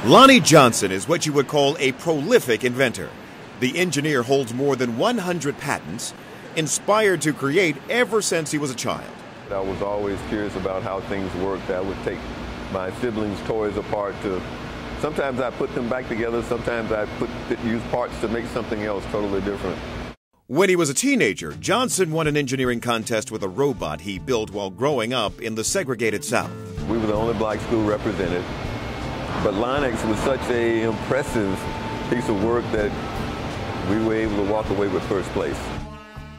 Lonnie Johnson is what you would call a prolific inventor. The engineer holds more than 100 patents, inspired to create ever since he was a child. I was always curious about how things worked. I would take my siblings' toys apart sometimes I put them back together, sometimes I use parts to make something else totally different. When he was a teenager, Johnson won an engineering contest with a robot he built while growing up in the segregated South. We were the only black school represented, but Linux was such an impressive piece of work that we were able to walk away with first place.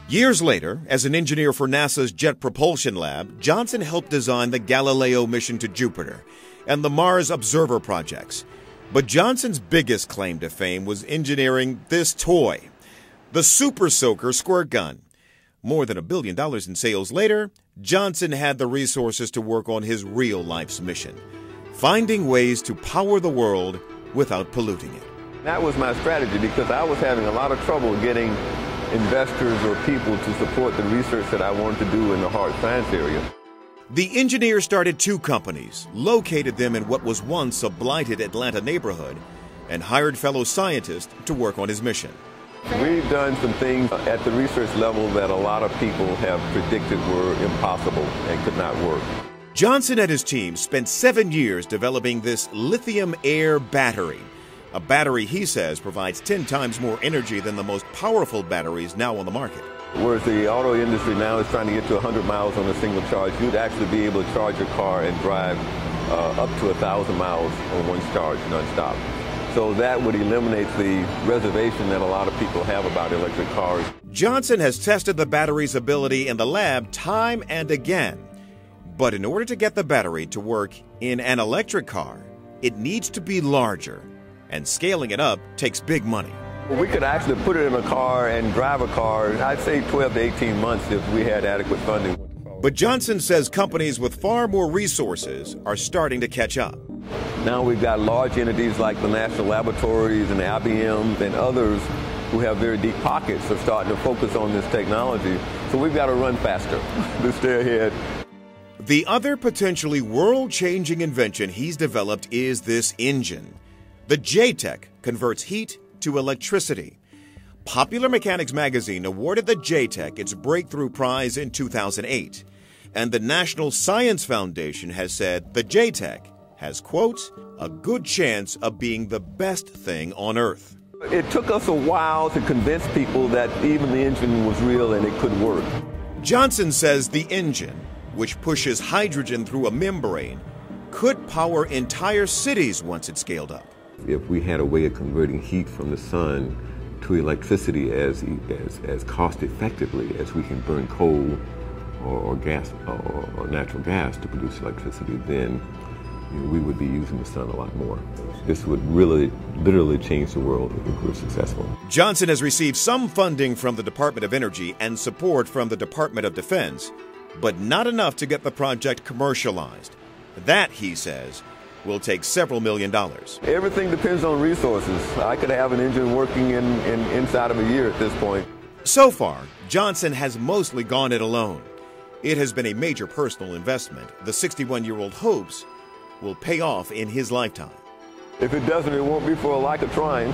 Years later, as an engineer for NASA's Jet Propulsion Lab, Johnson helped design the Galileo mission to Jupiter and the Mars Observer projects. But Johnson's biggest claim to fame was engineering this toy, the Super Soaker squirt gun. More than $1 billion in sales later, Johnson had the resources to work on his real life's mission, finding ways to power the world without polluting it. That was my strategy because I was having a lot of trouble getting investors or people to support the research that I wanted to do in the hard science area. The engineer started 2 companies, located them in what was once a blighted Atlanta neighborhood, and hired fellow scientists to work on his mission. We've done some things at the research level that a lot of people have predicted were impossible and could not work. Johnson and his team spent 7 years developing this lithium-air battery. A battery, he says, provides 10 times more energy than the most powerful batteries now on the market. Whereas the auto industry now is trying to get to 100 miles on a single charge, you'd actually be able to charge your car and drive up to 1,000 miles on one charge nonstop. So that would eliminate the reservation that a lot of people have about electric cars. Johnson has tested the battery's ability in the lab time and again. But in order to get the battery to work in an electric car, it needs to be larger, and scaling it up takes big money. We could actually put it in a car and drive a car, I'd say 12 to 18 months if we had adequate funding. But Johnson says companies with far more resources are starting to catch up. Now we've got large entities like the National Laboratories and the IBMs and others who have very deep pockets are starting to focus on this technology. So we've got to run faster to stay ahead. The other potentially world-changing invention he's developed is this engine. The JTEC converts heat to electricity. Popular Mechanics magazine awarded the JTEC its breakthrough prize in 2008. And the National Science Foundation has said the JTEC has, quote, a good chance of being the best thing on Earth. It took us a while to convince people that even the engine was real and it could work. Johnson says the engine, which pushes hydrogen through a membrane, could power entire cities once it's scaled up. If we had a way of converting heat from the sun to electricity as cost effectively as we can burn coal or gas or natural gas to produce electricity, then we would be using the sun a lot more. This would really, literally change the world if we're successful. Johnson has received some funding from the Department of Energy and support from the Department of Defense, but not enough to get the project commercialized. That, he says, will take several $1 million. Everything depends on resources. I could have an engine working inside of a year at this point. So far, Johnson has mostly gone it alone. It has been a major personal investment the 61-year-old hopes will pay off in his lifetime. If it doesn't, it won't be for a lack of trying.